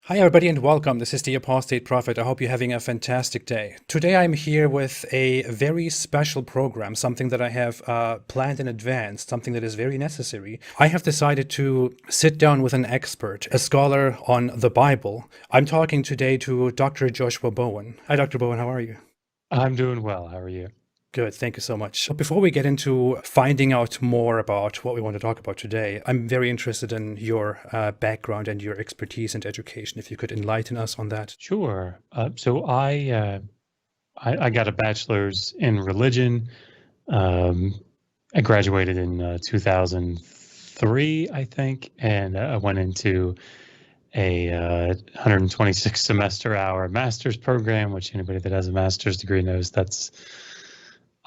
Hi, everybody, and welcome. This is the Apostate Prophet. I hope you're having a fantastic day. Today, I'm here with a very special program, something that I have planned in advance, something that is very necessary. I have decided to sit down with an expert, a scholar on the Bible. I'm talking today to Dr. Joshua Bowen. Hi, Dr. Bowen, how are you? I'm doing well. How are you? Good, thank you so much. Before we get into finding out more about what we want to talk about today, I'm very interested in your background and your expertise and education. If you could enlighten us on that. Sure. So I got a bachelor's in religion. Um, I graduated in 2003, I think, and I went into a 126 semester hour master's program, which anybody that has a master's degree knows that's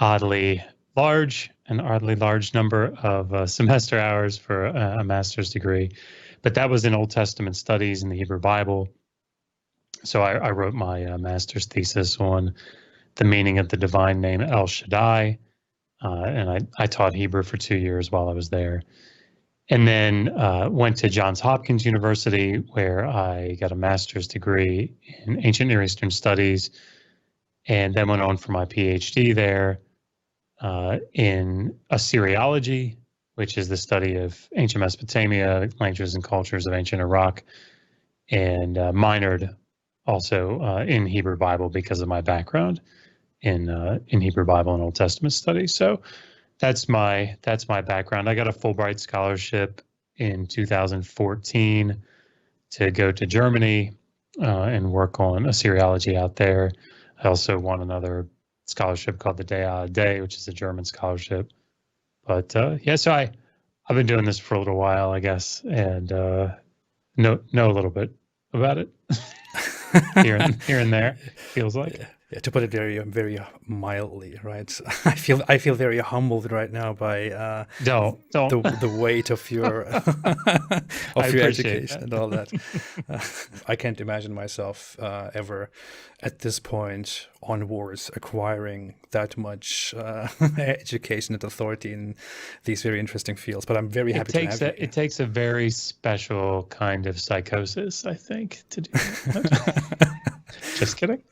oddly an oddly large number of semester hours for a master's degree. But that was in Old Testament studies in the Hebrew Bible. So I wrote my master's thesis on the meaning of the divine name El Shaddai, and I taught Hebrew for 2 years while I was there. And then went to Johns Hopkins University, where I got a master's degree in ancient Near Eastern studies, and then went on for my PhD there in Assyriology, which is the study of ancient Mesopotamia, languages and cultures of ancient Iraq, and minored also in Hebrew Bible because of my background in Hebrew Bible and Old Testament studies. So that's my background. I got a Fulbright scholarship in 2014 to go to Germany and work on Assyriology out there. I also won another scholarship called the Day, which is a German scholarship. But yeah, so I've been doing this for a little while, I guess, and know a little bit about it here and there. Feels like. Yeah, to put it very mildly, right? I feel very humbled right now by Don't. the weight of your I of your appreciate education that. and all that. Uh, I can't imagine myself ever at this point onwards acquiring that much education and authority in these very interesting fields. But I'm very It happy to takes have you a here. it takes a very special kind of psychosis, I think, to do that. Just kidding.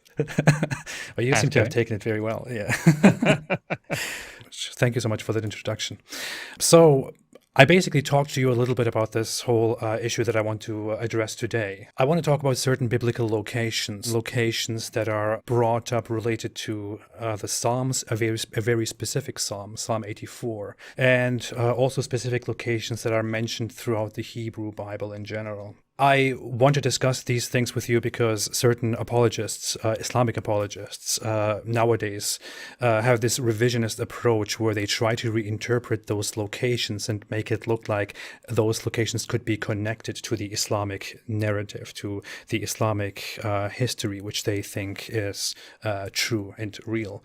Well, you seem Half to have kidding. taken it very well. Yeah. Thank you so much for that introduction. So, I basically talked to you a little bit about this whole issue that I want to address today. I want to talk about certain biblical locations that are brought up related to the Psalms, a very specific Psalm, Psalm 84, and also specific locations that are mentioned throughout the Hebrew Bible in general. I want to discuss these things with you because certain apologists, Islamic apologists, nowadays have this revisionist approach where they try to reinterpret those locations and make it look like those locations could be connected to the Islamic narrative, to the Islamic history, which they think is true and real.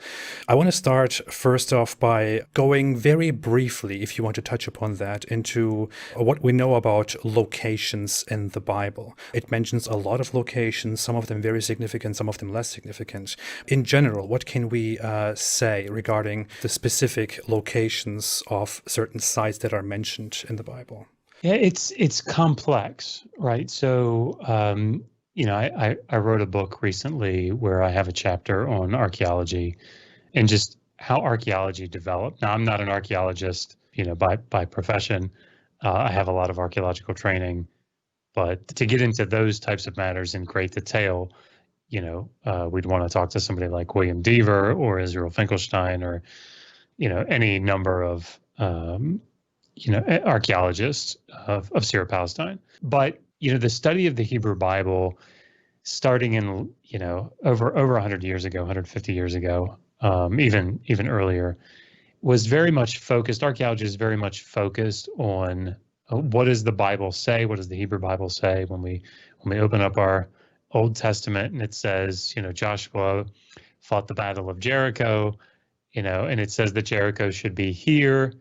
I want to start first off by going very briefly, if you want to touch upon that, into what we know about locations in the Bible. It mentions a lot of locations, some of them very significant, some of them less significant. In general, what can we say regarding the specific locations of certain sites that are mentioned in the Bible? Yeah, it's complex, right? So, I wrote a book recently where I have a chapter on archaeology and just how archaeology developed. Now, I'm not an archaeologist, by profession. I have a lot of archaeological training, but to get into those types of matters in great detail, we'd want to talk to somebody like William Deaver or Israel Finkelstein or, any number of, archaeologists of Syro-Palestine. But, the study of the Hebrew Bible starting in, over 100 years ago, 150 years ago, even earlier, was very much focused. Archaeology is very much focused on what does the Bible say? What does the Hebrew Bible say when we open up our Old Testament and it says, Joshua fought the Battle of Jericho, and it says that Jericho should be here,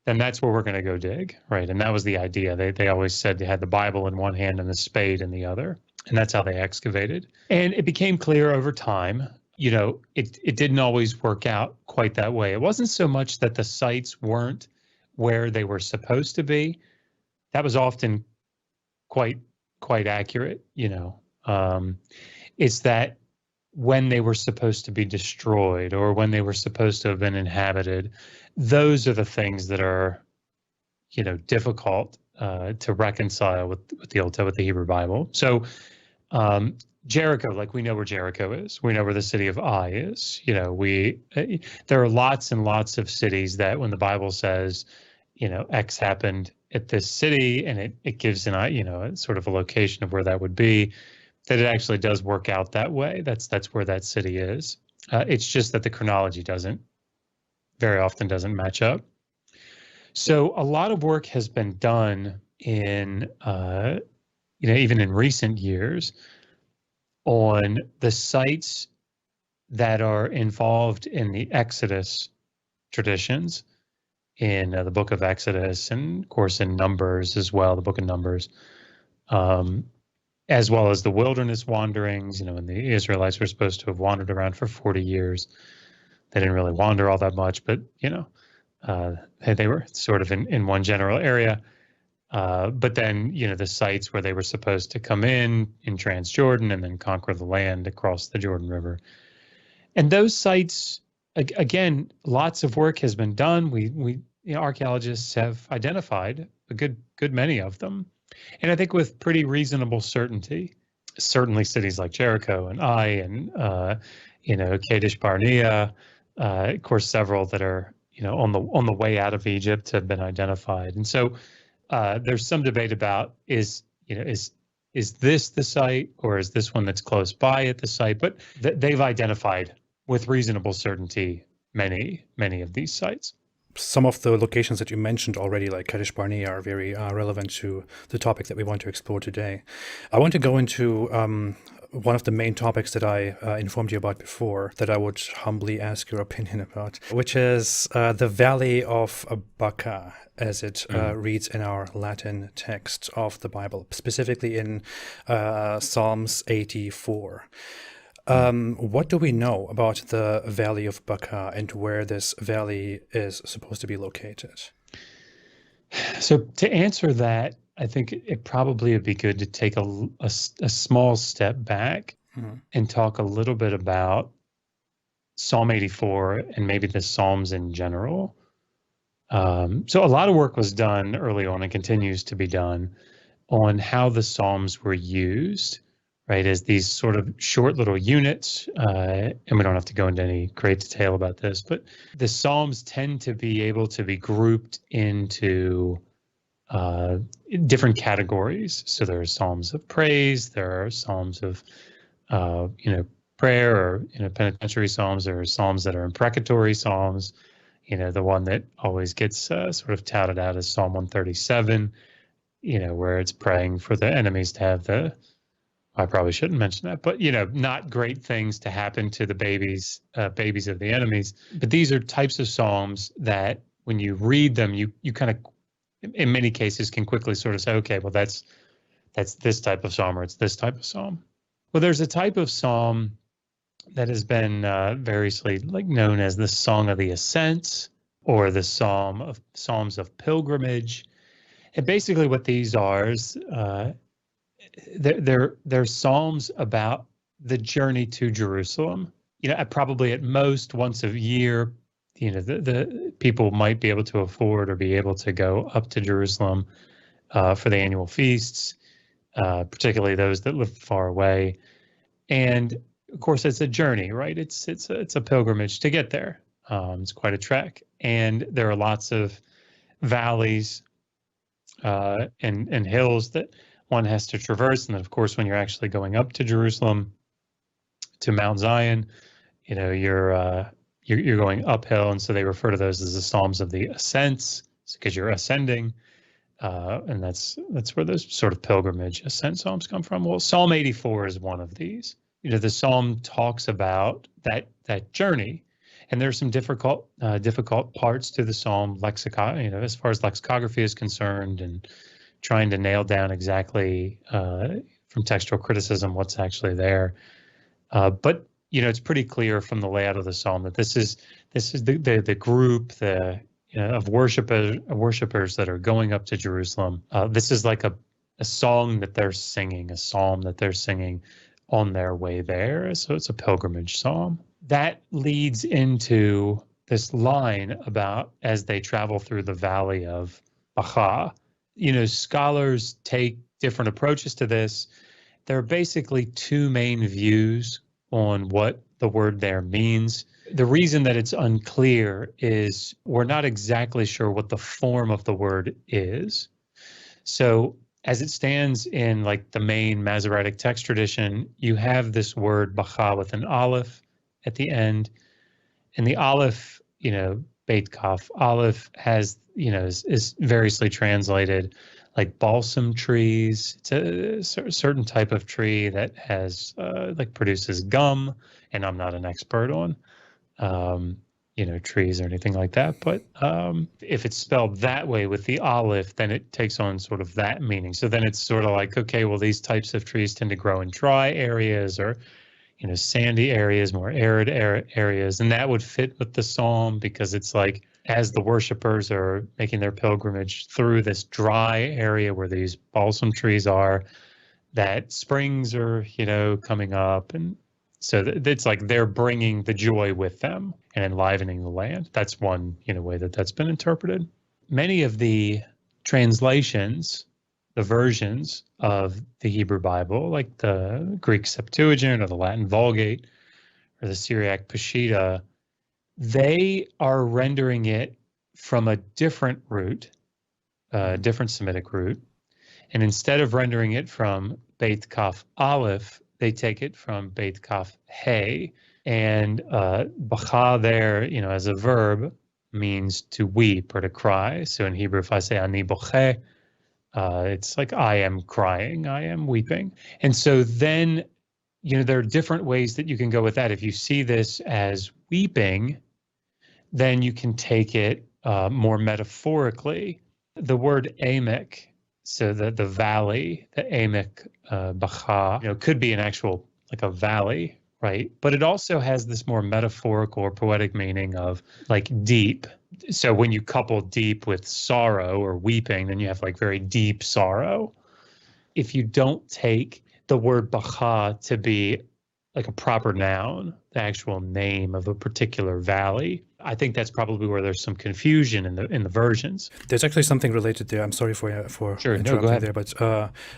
then that's where we're going to go dig, right? And that was the idea. They always said they had the Bible in one hand and the spade in the other, and that's how they excavated. And it became clear over time, it didn't always work out quite that way. It wasn't so much that the sites weren't where they were supposed to be. That was often quite quite accurate, It's that when they were supposed to be destroyed or when they were supposed to have been inhabited, those are the things that are, difficult to reconcile with the Hebrew Bible. So Jericho, like we know where Jericho is, we know where the city of Ai is. There are lots and lots of cities that when the Bible says, X happened at this city, and it gives a sort of a location of where that would be, that it actually does work out that way. That's where that city is. It's just that the chronology very often doesn't match up. So a lot of work has been done in, even in recent years, on the sites that are involved in the Exodus traditions, in the book of Exodus, and of course in Numbers as well, the book of Numbers, as well as the wilderness wanderings, when the Israelites were supposed to have wandered around for 40 years. They didn't really wander all that much, but, they were sort of in one general area. But then, the sites where they were supposed to come in Transjordan and then conquer the land across the Jordan River. And those sites, again, lots of work has been done. We archaeologists have identified a good many of them. And I think with pretty reasonable certainty. Certainly cities like Jericho and Ai and, Kadesh Barnea, of course, several that are, on the way out of Egypt have been identified. And so there's some debate about is this the site, or is this one that's close by at the site? But they've identified with reasonable certainty many of these sites. Some of the locations that you mentioned already, like Kadesh Barnea, are very relevant to the topic that we want to explore today. I want to go into one of the main topics that I informed you about before, that I would humbly ask your opinion about, which is the Valley of Baca, as it reads in our Latin text of the Bible, specifically in Psalms 84. What do we know about the Valley of Baca and where this valley is supposed to be located? So to answer that, I think it probably would be good to take a small step back and talk a little bit about Psalm 84 and maybe the Psalms in general. So a lot of work was done early on and continues to be done on how the Psalms were used, right, as these sort of short little units. And we don't have to go into any great detail about this, but the Psalms tend to be able to be grouped into different categories. So there are Psalms of praise, there are Psalms of, prayer, or, penitentiary Psalms. There are Psalms that are imprecatory Psalms. The one that always gets sort of touted out as Psalm 137, where it's praying for the enemies to have I probably shouldn't mention that, but, not great things to happen to the babies of the enemies. But these are types of Psalms that when you read them, you kind of, in many cases, can quickly sort of say, okay, well, that's this type of Psalm, or it's this type of Psalm. Well, there's a type of Psalm that has been variously known as the Song of the Ascents, or the Psalms of Pilgrimage. And basically what these are is they're Psalms about the journey to Jerusalem. Probably at most once a year, the people might be able to afford or be able to go up to Jerusalem for the annual feasts, particularly those that live far away. And of course, it's a journey, right? It's a pilgrimage to get there. It's quite a trek, and there are lots of valleys and hills that one has to traverse. And then, of course, when you're actually going up to Jerusalem, to Mount Zion, you're going uphill, and so they refer to those as the Psalms of the Ascents, because you're ascending, and that's where those sort of pilgrimage ascent psalms come from. Well, Psalm 84 is one of these. The psalm talks about that journey, and there's some difficult parts to the psalm as far as lexicography is concerned, and trying to nail down exactly from textual criticism what's actually there. But it's pretty clear from the layout of the psalm that this is the group of worshipers that are going up to Jerusalem. This is like a song that they're singing, a psalm that they're singing on their way there. So it's a pilgrimage psalm. That leads into this line about as they travel through the valley of Bacha. Scholars take different approaches to this. There are basically two main views on what the word there means. The reason that it's unclear is we're not exactly sure what the form of the word is. So as it stands in like the main Masoretic text tradition, you have this word bacha with an aleph at the end. And the aleph, Beit Kaf, aleph has, is variously translated like balsam trees. It's a certain type of tree that has produces gum, and I'm not an expert on trees or anything like that. But if it's spelled that way with the aleph, then it takes on sort of that meaning. So then it's sort of like, okay, well, these types of trees tend to grow in dry areas or, sandy areas, more arid areas. And that would fit with the psalm because it's like, as the worshipers are making their pilgrimage through this dry area where these balsam trees are, that springs are, coming up. And so it's like they're bringing the joy with them and enlivening the land. That's one, way that that's been interpreted. Many of the translations, the versions of the Hebrew Bible, like the Greek Septuagint or the Latin Vulgate or the Syriac Peshitta, they are rendering it from a different root, different Semitic root. And instead of rendering it from Beit Kaf Aleph, they take it from Beit Kaf He. And bacha there, as a verb, means to weep or to cry. So in Hebrew, if I say ani boche, it's like I am crying, I am weeping. And so then, there are different ways that you can go with that. If you see this as weeping, then you can take it more metaphorically. The word Amek, so the valley, the Amek Bacha, could be an actual, like a valley, right? But it also has this more metaphorical or poetic meaning of like deep. So when you couple deep with sorrow or weeping, then you have like very deep sorrow. If you don't take the word Bacha to be like a proper noun, the actual name of a particular valley, I think that's probably where there's some confusion in the versions. There's actually something related there. I'm sorry for Sure, interrupting go ahead. there, but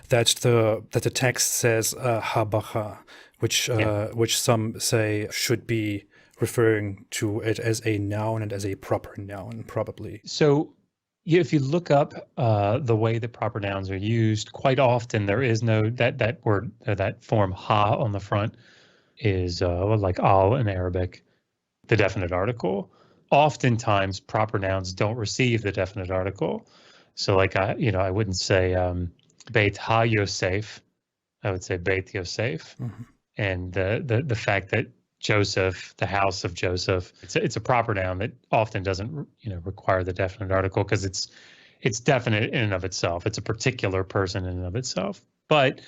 that the text says habacha, which some say should be referring to it as a noun and as a proper noun, probably. So if you look up the way that proper nouns are used, quite often there is no that word, that form ha on the front is like al in Arabic, the definite article. Oftentimes proper nouns don't receive the definite article. So like I wouldn't say Beit Ha Yosef, I would say Beit Yosef. Mm-hmm. And the fact that Joseph, the house of Joseph, it's a proper noun that often doesn't require the definite article because it's definite in and of itself. It's a particular person in and of itself. But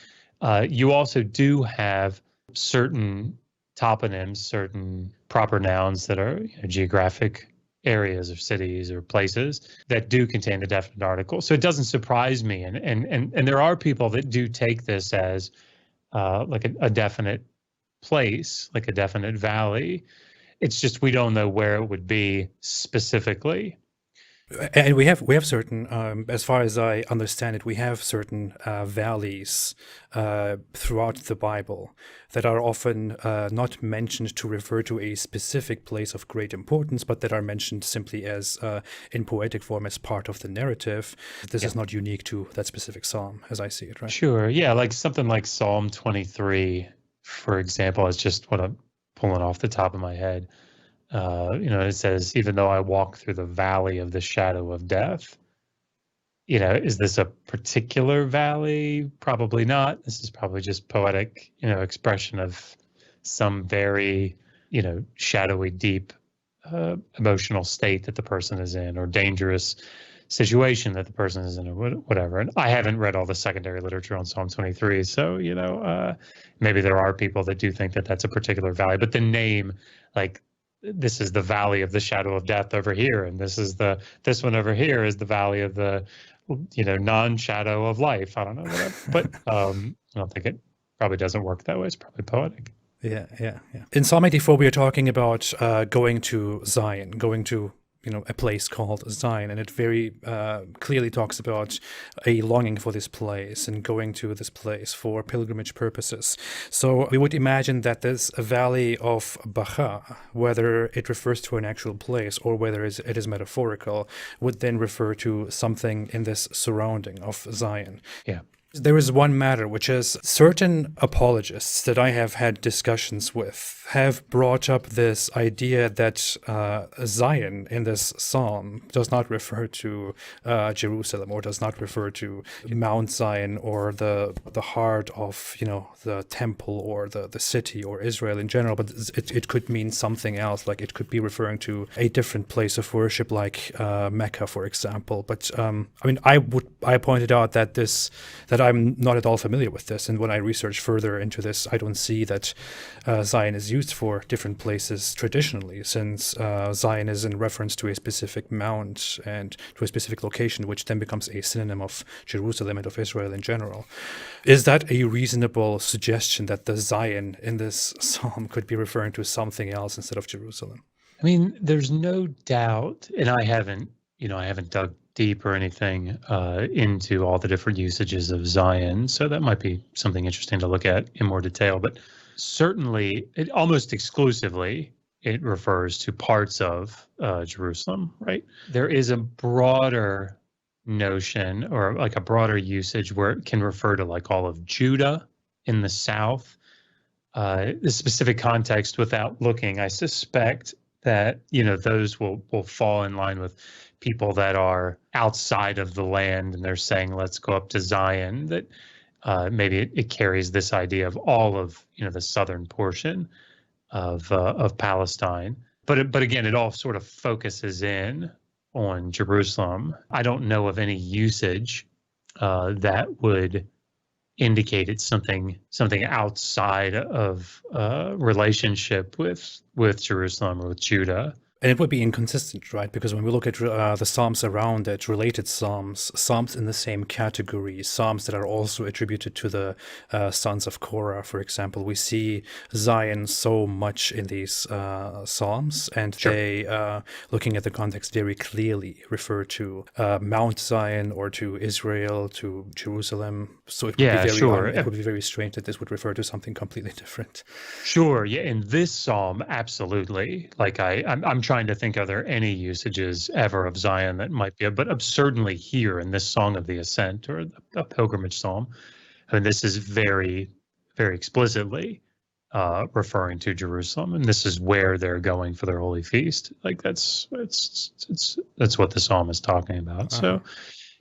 you also do have certain toponyms, certain proper nouns that are geographic areas or cities or places that do contain the definite article. So it doesn't surprise me. And there are people that do take this as like a definite place, like a definite valley. It's just we don't know where it would be specifically. And we have certain, as far as I understand it, we have certain valleys throughout the Bible that are often not mentioned to refer to a specific place of great importance, but that are mentioned simply as in poetic form as part of the narrative. This is not unique to that specific psalm, as I see it, right? Sure, yeah, like something like Psalm 23, for example, is just what I'm pulling off the top of my head. It says, even though I walk through the valley of the shadow of death, is this a particular valley? Probably not. This is probably just poetic, expression of some very, shadowy, deep, emotional state that the person is in, or dangerous situation that the person is in, or whatever. And I haven't read all the secondary literature on Psalm 23, so maybe there are people that do think that that's a particular valley, but the name, like, this is the valley of the shadow of death over here, and this one over here is the valley of the non-shadow of life. I don't know, whatever. But I don't think it probably doesn't work that way. It's probably poetic. Yeah. In Psalm 84, we are talking about going to Zion, going to a place called Zion, and it very clearly talks about a longing for this place and going to this place for pilgrimage purposes. So we would imagine that this valley of Bacha, whether it refers to an actual place or whether it is metaphorical, would then refer to something in this surrounding of Zion. Yeah. There is one matter, which is certain apologists that I have had discussions with have brought up this idea that Zion in this psalm does not refer to Jerusalem, or does not refer to Mount Zion, or the heart of the temple, or the city, or Israel in general, but it could mean something else. Like it could be referring to a different place of worship, like Mecca, for example. But I pointed out that I'm not at all familiar with this, and when I research further into this, I don't see that Zion is used for different places traditionally, since Zion is in reference to a specific mount and to a specific location, which then becomes a synonym of Jerusalem and of Israel in general. Is that a reasonable suggestion, that the Zion in this psalm could be referring to something else instead of Jerusalem? I mean, there's no doubt, and I haven't dug deep or anything into all the different usages of Zion, so that might be something interesting to look at in more detail. But certainly, it almost exclusively, it refers to parts of Jerusalem, right? There is a broader notion, or like a broader usage, where it can refer to like all of Judah in the south. The specific context, without looking, I suspect that those will fall in line with people that are outside of the land, and they're saying, let's go up to Zion. That maybe it carries this idea of all of the southern portion of Palestine. But again, it all sort of focuses in on Jerusalem. I don't know of any usage that would indicate it's something outside of relationship with Jerusalem or with Judah. And it would be inconsistent, right? Because when we look at the psalms around it, related psalms in the same category, psalms that are also attributed to the sons of Korah, for example, we see Zion so much in these psalms, and Sure. they, looking at the context, very clearly refer to Mount Zion, or to Israel, to Jerusalem. So it would be very it would be very strange that this would refer to something completely different. Sure. Yeah. In this psalm, absolutely. Like I'm trying to think, are there any usages ever of Zion that might be, but certainly here in this Song of the Ascent, or a pilgrimage psalm, and this is very, very explicitly referring to Jerusalem, and this is where they're going for their holy feast. Like that's what the psalm is talking about. So,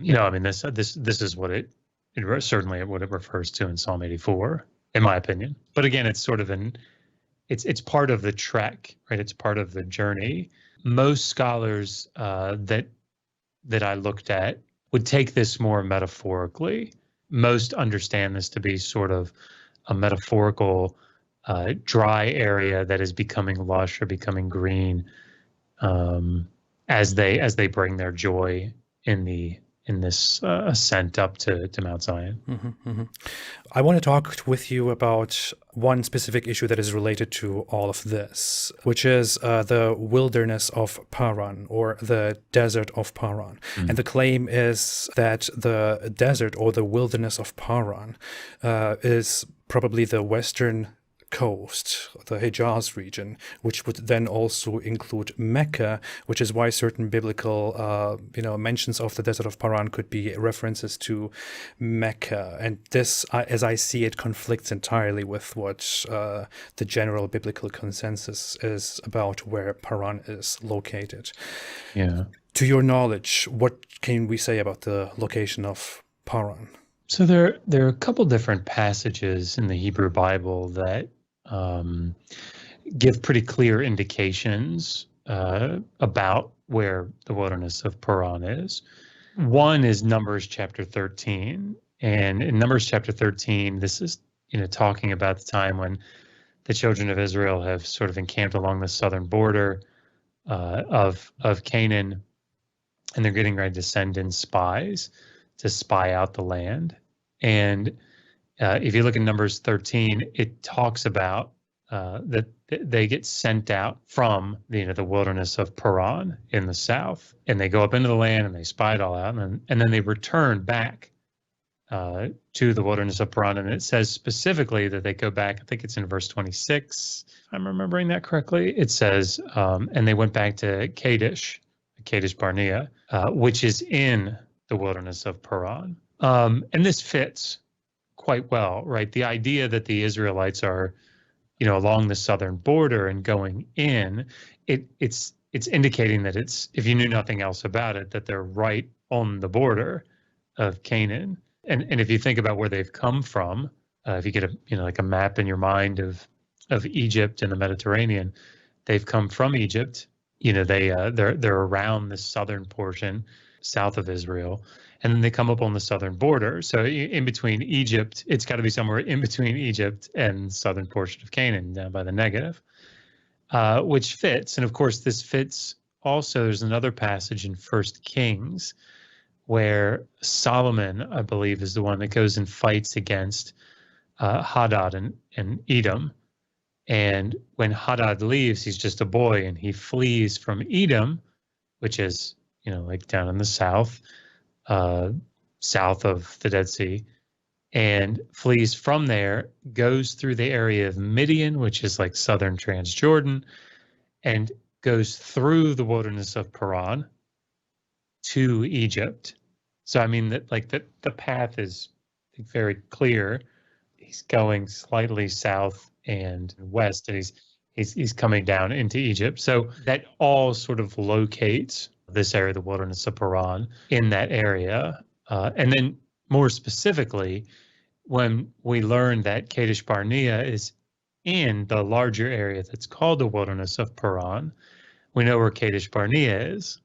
I mean, this is what it certainly what it refers to in Psalm 84. In my opinion. But again, it's sort of it's part of the trek, right? It's part of the journey. Most scholars that I looked at would take this more metaphorically. Most understand this to be sort of a metaphorical dry area that is becoming lush or becoming green as they bring their joy in this ascent up to Mount Zion. Mm-hmm, mm-hmm. I want to talk with you about one specific issue that is related to all of this, which is the wilderness of Paran, or the desert of Paran. Mm. And the claim is that the desert, or the wilderness of Paran, is probably the western coast, the Hejaz region, which would then also include Mecca, which is why certain biblical, mentions of the desert of Paran could be references to Mecca. And this, as I see it, conflicts entirely with what the general biblical consensus is about where Paran is located. Yeah. To your knowledge, what can we say about the location of Paran? So there are a couple different passages in the Hebrew Bible that give pretty clear indications about where the wilderness of Paran is. One is Numbers chapter 13. And in Numbers chapter 13, this is talking about the time when the children of Israel have sort of encamped along the southern border of Canaan, and they're getting ready to send in spies to spy out the land. And if you look at Numbers 13, it talks about that they get sent out from the wilderness of Paran in the south, and they go up into the land and they spy it all out, and then they return back to the wilderness of Paran. And it says specifically that they go back, I think it's in verse 26, if I'm remembering that correctly. It says, and they went back to Kadesh Barnea, which is in the wilderness of Paran. And this fits quite well, right? The idea that the Israelites are, along the southern border and going in, it's indicating that if you knew nothing else about it, that they're right on the border of Canaan. And if you think about where they've come from, if you get like a map in your mind of Egypt and the Mediterranean, they've come from Egypt. They're around the southern portion, south of Israel, and then they come up on the southern border. So in between Egypt, it's got to be somewhere in between Egypt and southern portion of Canaan, down by the Negev, which fits. And of course, this fits also. There's another passage in First Kings where Solomon, I believe, is the one that goes and fights against Hadad and Edom. And when Hadad leaves, he's just a boy, and he flees from Edom, which is, like down in the south of the Dead Sea, and flees from there, goes through the area of Midian, which is like southern Transjordan, and goes through the wilderness of Paran to Egypt. So I mean that the path is very clear. He's going slightly south and west, and he's coming down into Egypt. So that all sort of locates this area, the wilderness of Paran, in that area. And then more specifically, when we learn that Kadesh Barnea is in the larger area that's called the wilderness of Paran, we know where Kadesh Barnea is,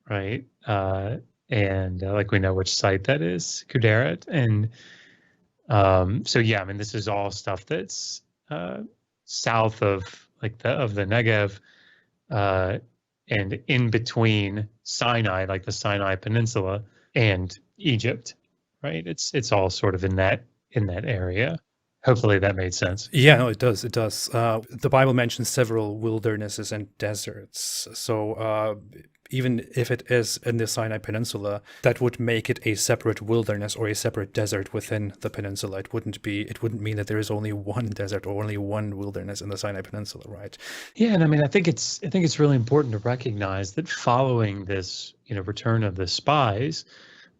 right? And like we know which site that is, Kuderet. And so yeah, I mean, this is all stuff that's south of the Negev, and in between Sinai, like the Sinai Peninsula, and Egypt, right? It's all sort of in that area. Hopefully that made sense. Yeah, no, it does. It does. The Bible mentions several wildernesses and deserts. So even if it is in the Sinai Peninsula, that would make it a separate wilderness or a separate desert within the peninsula. It wouldn't mean that there is only one desert or only one wilderness in the Sinai Peninsula, right? Yeah, and I mean, I think it's really important to recognize that following this, return of the spies,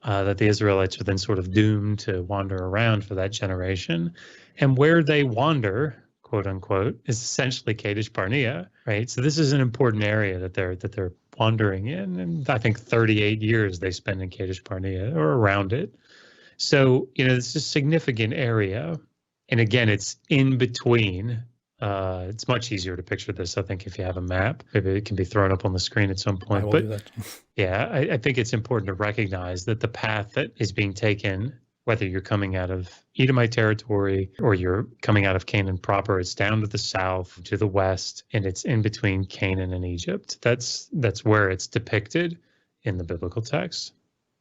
that the Israelites are then sort of doomed to wander around for that generation. And where they wander, quote unquote, is essentially Kadesh Barnea, right? So this is an important area that they're wandering in. And I think 38 years they spend in Kadesh Barnea or around it. So, it's a significant area. And again, it's in between. It's much easier to picture this, I think, if you have a map. Maybe it can be thrown up on the screen at some point. I will do that. Yeah, I think it's important to recognize that the path that is being taken, whether you're coming out of Edomite territory or you're coming out of Canaan proper, it's down to the south, to the west, and it's in between Canaan and Egypt. That's where it's depicted in the biblical text.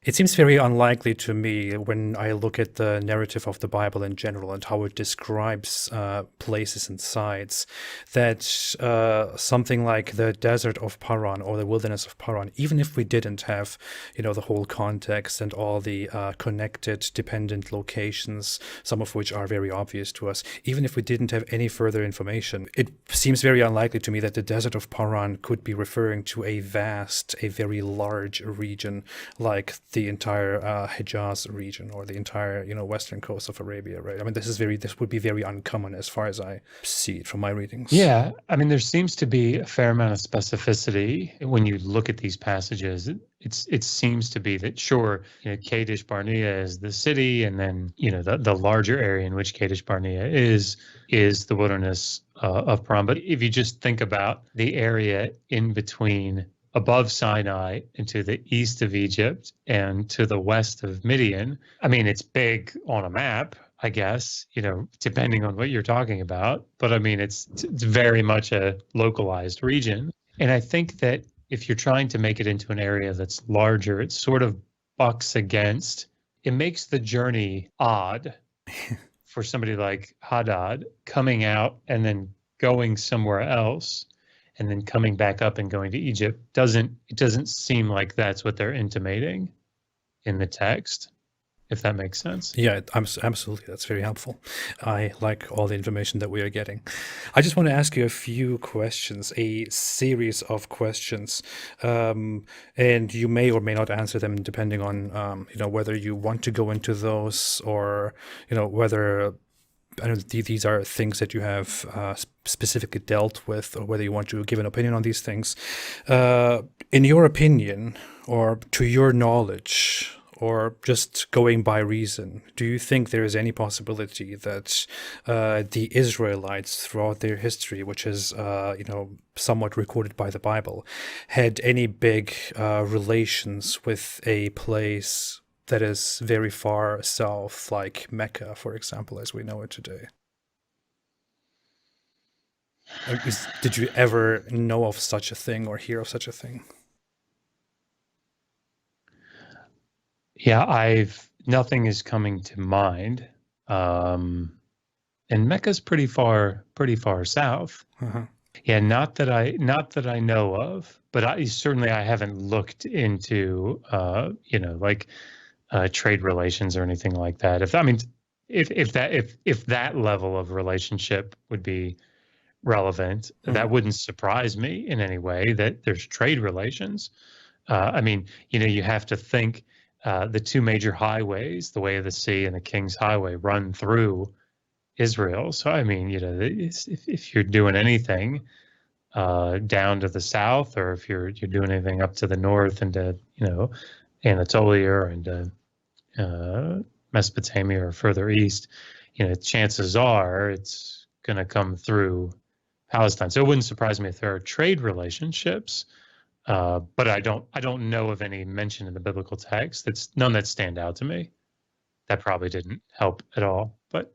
It seems very unlikely to me when I look at the narrative of the Bible in general and how it describes places and sites that something like the desert of Paran or the wilderness of Paran, even if we didn't have, the whole context and all the connected, dependent locations, some of which are very obvious to us, even if we didn't have any further information, it seems very unlikely to me that the desert of Paran could be referring to a very large region like the entire Hijaz region or the entire western coast of Arabia, right? I mean, this would be very uncommon as far as I see it from my readings. Yeah, I mean, there seems to be a fair amount of specificity when you look at these passages. It seems to be that sure, Kadesh Barnea is the city, and then the larger area in which Kadesh Barnea is the wilderness of Paran. But if you just think about the area in between, above Sinai and to the east of Egypt and to the west of Midian, I mean, it's big on a map, I guess, depending on what you're talking about. But I mean, it's very much a localized region. And I think that if you're trying to make it into an area that's larger, it sort of bucks against it makes the journey odd for somebody like Hadad coming out and then going somewhere else and then coming back up and going to Egypt. It doesn't seem like that's what they're intimating in the text, if that makes sense. Yeah, absolutely. That's very helpful. I like all the information that we are getting. I just want to ask you a few questions, a series of questions, and you may or may not answer them depending on, whether you want to go into those or, whether I don't know, these are things that you have specifically dealt with, or whether you want to give an opinion on these things. In your opinion, or to your knowledge, or just going by reason, do you think there is any possibility that the Israelites throughout their history, which is, somewhat recorded by the Bible, had any big relations with a place that is very far south, like Mecca, for example, as we know it today? Did you ever know of such a thing or hear of such a thing? Yeah, nothing is coming to mind. And Mecca's pretty far south. Uh-huh. Yeah, not that I know of, but I haven't looked into like trade relations or anything like that. If that level of relationship would be relevant, that wouldn't surprise me in any way that there's trade relations. You have to think the two major highways, the Way of the Sea and the King's Highway, run through Israel. So if you're doing anything down to the south, or if you're doing anything up to the north into Anatolia and Mesopotamia or further east, chances are it's going to come through Palestine. So it wouldn't surprise me if there are trade relationships, but I don't know of any mention in the biblical text. That's none that stand out to me. That probably didn't help at all, but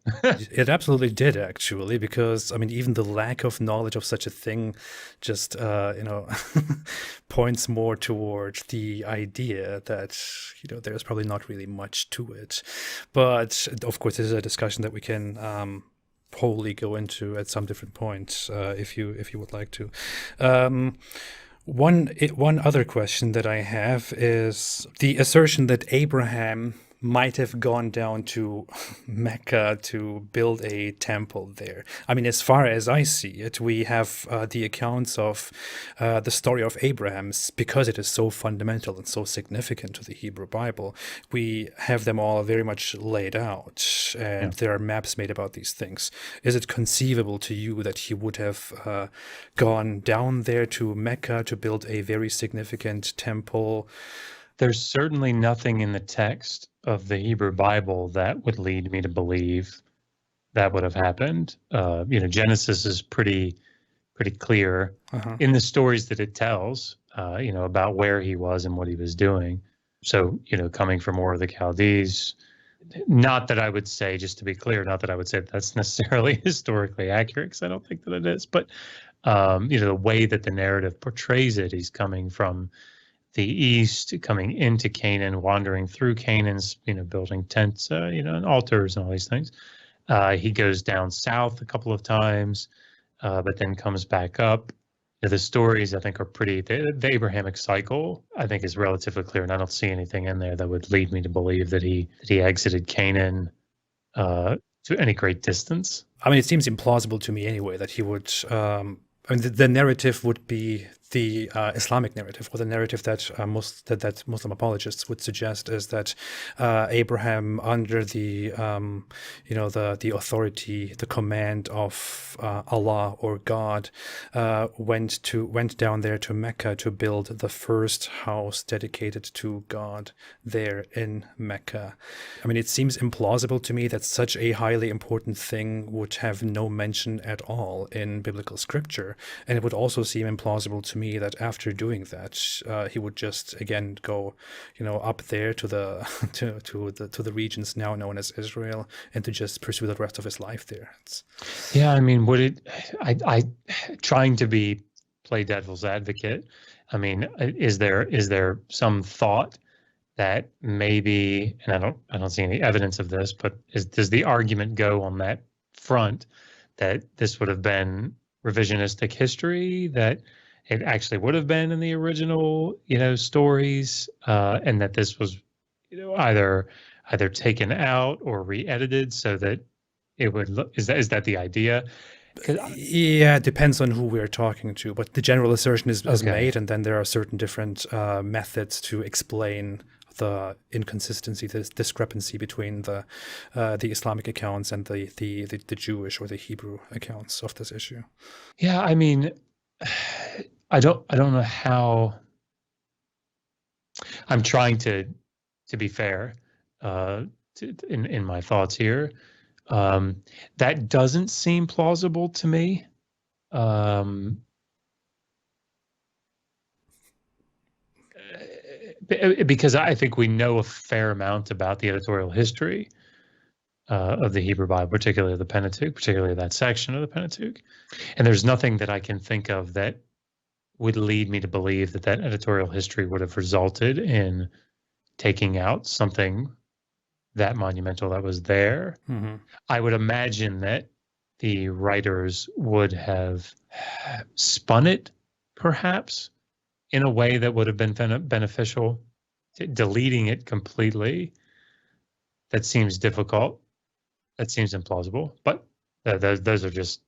It absolutely did, actually, because I mean, even the lack of knowledge of such a thing just, points more toward the idea that, there's probably not really much to it. But of course, this is a discussion that we can wholly go into at some different point, if you would like to. One other question that I have is the assertion that Abraham might have gone down to Mecca to build a temple there. I mean, as far as I see it, we have the accounts of the story of Abraham's, because it is so fundamental and so significant to the Hebrew Bible. We have them all very much laid out, and there are maps made about these things. Is it conceivable to you that he would have gone down there to Mecca to build a very significant temple? There's certainly nothing in the text of the Hebrew Bible that would lead me to believe that would have happened. Genesis is pretty clear in the stories that it tells, about where he was and what he was doing. So, coming from Ur of the Chaldees, not that I would say, just to be clear, not that I would say that's necessarily historically accurate, because I don't think that it is, but, the way that the narrative portrays it, he's coming from the east, coming into Canaan, wandering through Canaan's, building tents, and altars and all these things. He goes down south a couple of times, but then comes back up. The stories, I think, are pretty. The Abrahamic cycle, I think, is relatively clear, and I don't see anything in there that would lead me to believe that he exited Canaan to any great distance. I mean, it seems implausible to me anyway that he would. The narrative would be the Islamic narrative, or the narrative that that Muslim apologists would suggest, is that Abraham, under the the authority, the command of Allah or God, went down there to Mecca to build the first house dedicated to God there in Mecca. I mean, it seems implausible to me that such a highly important thing would have no mention at all in biblical scripture, and it would also seem implausible to me that after doing that, he would just again go, up there to the to the regions now known as Israel, and to just pursue the rest of his life there. Yeah, I mean, I trying to play devil's advocate. I mean, is there some thought that maybe, and I don't see any evidence of this, but does the argument go on that front that this would have been revisionistic history, that it actually would have been in the original, stories, and that this was, either taken out or re-edited so that it would look, is that the idea? 'Cause Yeah, it depends on who we're talking to, but the general assertion is Okay. made, and then there are certain different methods to explain the inconsistency, the discrepancy between the Islamic accounts and the Jewish or the Hebrew accounts of this issue. Yeah, I mean, I don't know how. I'm trying to be fair, in my thoughts here. That doesn't seem plausible to me. Um, because I think we know a fair amount about the editorial history of the Hebrew Bible, particularly the Pentateuch, particularly that section of the Pentateuch. And there's nothing that I can think of that would lead me to believe that that editorial history would have resulted in taking out something that monumental that was there. Mm-hmm. I would imagine that the writers would have spun it, perhaps, in a way that would have been beneficial. Deleting it completely, that seems difficult. That seems implausible. But those are just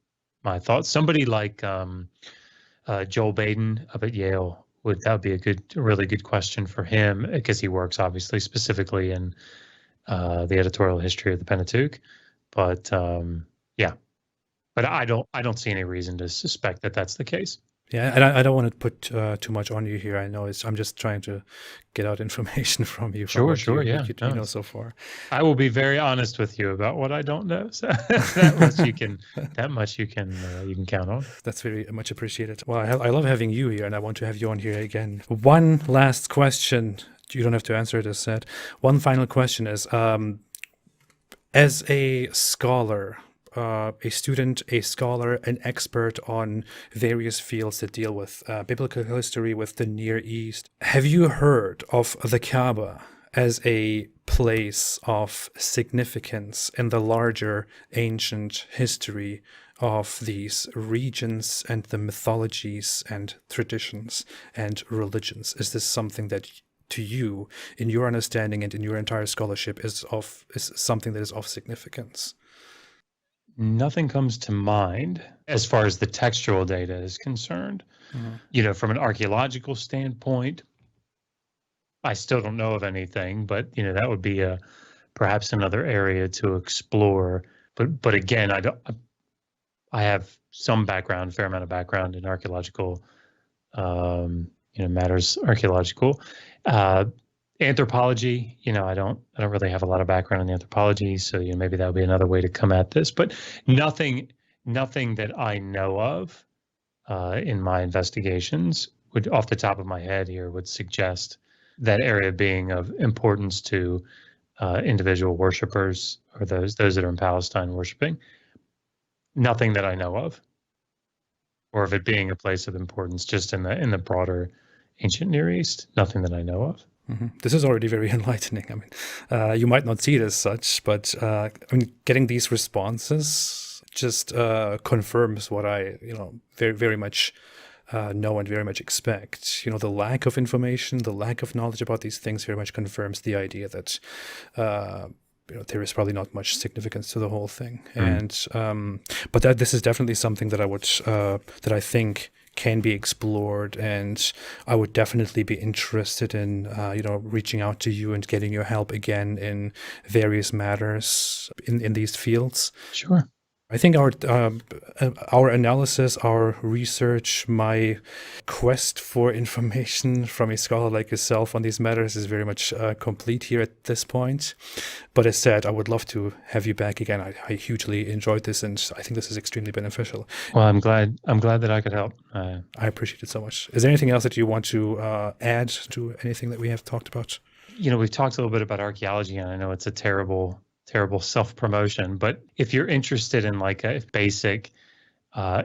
my thoughts. Somebody like Joel Baden up at Yale, that would be a really good question for him, because he works obviously specifically in the editorial history of the Pentateuch. But yeah, but I don't see any reason to suspect that that's the case. Yeah, and I don't want to put too much on you here. I know I'm just trying to get out information from you. From Sure, yeah. what you know so far. I will be very honest with you about what I don't know. So that much you can count on. That's very much appreciated. Well, I love having you here, and I want to have you on here again. One last question. You don't have to answer it, as said. One final question is, as a scholar, a student, a scholar, an expert on various fields that deal with biblical history, with the Near East, have you heard of the Kaaba as a place of significance in the larger ancient history of these regions and the mythologies and traditions and religions? Is this something that, to you, in your understanding and in your entire scholarship, is something that is of significance? Nothing comes to mind as far as the textual data is concerned. Mm-hmm. From an archaeological standpoint, I still don't know of anything, but that would be perhaps another area to explore. But again, I have some background, fair amount of background in archaeological, matters archaeological. Anthropology, I don't really have a lot of background in anthropology, so maybe that would be another way to come at this. But nothing that I know of in my investigations would, off the top of my head here, would suggest that area being of importance to individual worshipers, or those that are in Palestine worshiping. Nothing that I know of, or of it being a place of importance just in the broader ancient Near East. Nothing that I know of. Mm-hmm. This is already very enlightening. I mean, you might not see it as such, but getting these responses just confirms what I, very, very much know and very much expect. The lack of information, the lack of knowledge about these things very much confirms the idea that there is probably not much significance to the whole thing. And but this is definitely something that I think can be explored, and I would definitely be interested in reaching out to you and getting your help again in various matters in these fields. Sure. I think our analysis, our research, my quest for information from a scholar like yourself on these matters is very much complete here at this point. But as said, I would love to have you back again. I hugely enjoyed this, and I think this is extremely beneficial. Well, I'm glad that I could help. I appreciate it so much. Is there anything else that you want to add to anything that we have talked about? We've talked a little bit about archaeology, and I know it's a terrible self-promotion, but if you're interested in like a basic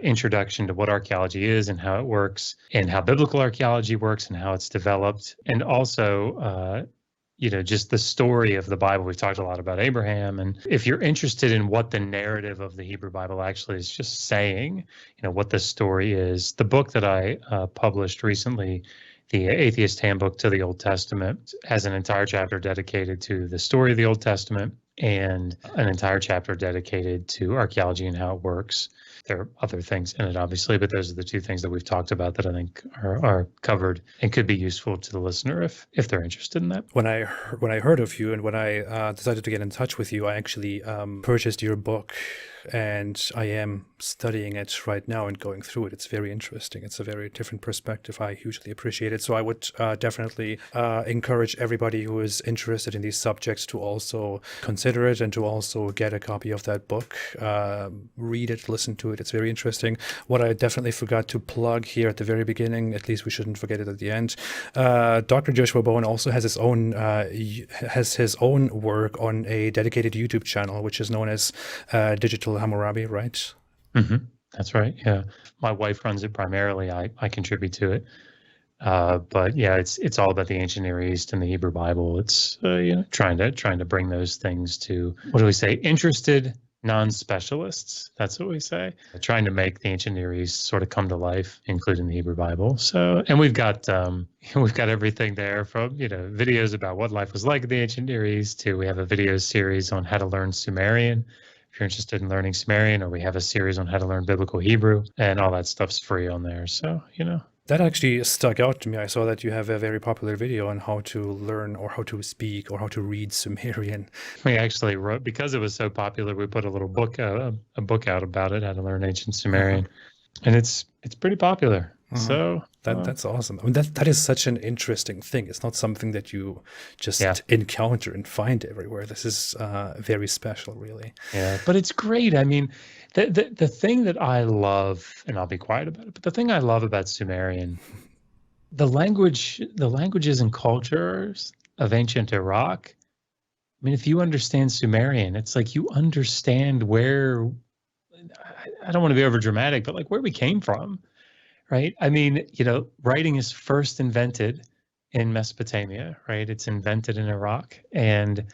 introduction to what archaeology is and how it works, and how biblical archaeology works and how it's developed, and also just the story of the Bible. We've talked a lot about Abraham. And if you're interested in what the narrative of the Hebrew Bible actually is just saying, what the story is, the book that I published recently, The Atheist Handbook to the Old Testament, has an entire chapter dedicated to the story of the Old Testament and an entire chapter dedicated to archaeology and how it works. There are other things in it, obviously, but those are the two things that we've talked about that I think are covered and could be useful to the listener if they're interested in that. When I heard of you and when I decided to get in touch with you, I actually purchased your book, and I am studying it right now and going through it. It's very interesting. It's a very different perspective. I hugely appreciate it. So I would definitely encourage everybody who is interested in these subjects to also consider it and to also get a copy of that book. Read it, listen to it. It's very interesting. What I definitely forgot to plug here at the very beginning, at least we shouldn't forget it at the end, Dr. Joshua Bowen also has his own work on a dedicated YouTube channel, which is known as Digital Hammurabi, right? Mm-hmm. That's right. Yeah. My wife runs it primarily. I contribute to it. But yeah, it's all about the ancient Near East and the Hebrew Bible. It's trying to bring those things to, what do we say, interested non-specialists. That's what we say. Trying to make the ancient Near East sort of come to life, including the Hebrew Bible. So, and we've got everything there from videos about what life was like in the ancient Near East to we have a video series on how to learn Sumerian. If you're interested in learning Sumerian, or we have a series on how to learn biblical Hebrew, and all that stuff's free on there. So, That actually stuck out to me. I saw that you have a very popular video on how to learn or how to speak or how to read Sumerian. We actually wrote, because it was so popular, we put a little book out, a book out about it, how to learn ancient Sumerian. And it's pretty popular. So that's awesome. I mean, that is such an interesting thing. It's not something that you just encounter and find everywhere. This is very special, really. Yeah, but it's great. I mean, the thing that I love, and I'll be quiet about it, but the thing I love about Sumerian, the languages and cultures of ancient Iraq. I mean, if you understand Sumerian, it's like you understand where, I don't want to be over dramatic, but like where we came from. Right. I mean, writing is first invented in Mesopotamia, right? It's invented in Iraq. And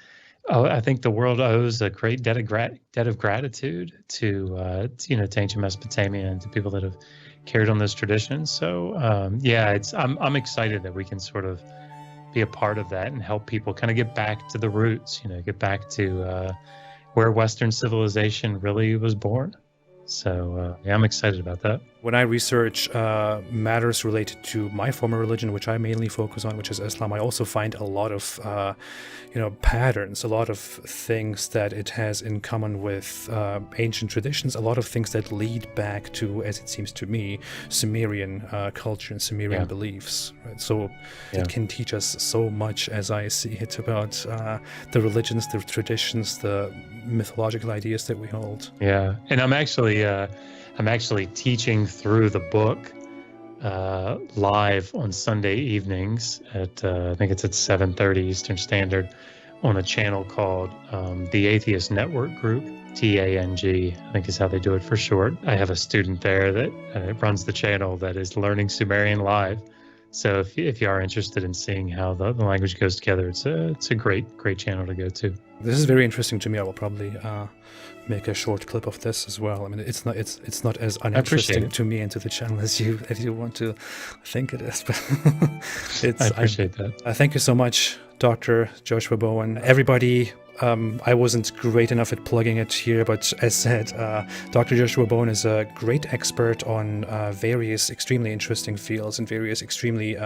I think the world owes a great debt of gratitude to ancient Mesopotamia and to people that have carried on those traditions. So, I'm excited that we can sort of be a part of that and help people kind of get back to the roots, get back to where Western civilization really was born. So, I'm excited about that. When I research matters related to my former religion, which I mainly focus on, which is Islam, I also find a lot of, patterns, a lot of things that it has in common with ancient traditions, a lot of things that lead back to, as it seems to me, Sumerian culture and Sumerian beliefs. Right? So it can teach us so much, as I see it, about the religions, the traditions, the mythological ideas that we hold. Yeah, and I'm actually teaching through the book live on Sunday evenings at I think it's at 7:30 Eastern Standard on a channel called the Atheist Network Group, TANG, I think is how they do it for short. I have a student there that runs the channel that is learning Sumerian live. So if you are interested in seeing how the language goes together, it's a great channel to go to. This is very interesting to me. I will probably make a short clip of this as well. I mean, it's not as uninteresting to me and to the channel as you want to think it is. But I appreciate that. Thank you so much, Dr. Joshua Bowen. Everybody. I wasn't great enough at plugging it here, but as said, Dr. Joshua Bowen is a great expert on various extremely interesting fields and various extremely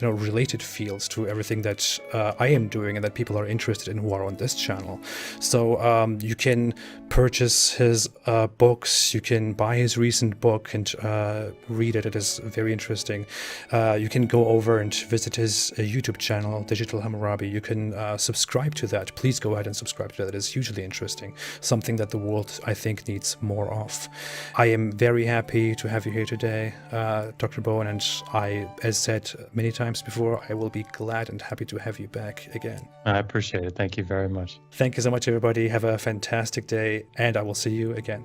related fields to everything that I am doing and that people are interested in who are on this channel. So you can purchase his books, you can buy his recent book and read it. It is very interesting. You can go over and visit his YouTube channel, Digital Hammurabi. You can subscribe to that. Please go ahead and subscribe to that. It is hugely interesting, something that the world, I think, needs more of. I am very happy to have you here today, Dr. Bowen, and I, as said many times before, I will be glad and happy to have you back again. I appreciate it. Thank you very much. Thank you so much, everybody. Have a fantastic day, and I will see you again.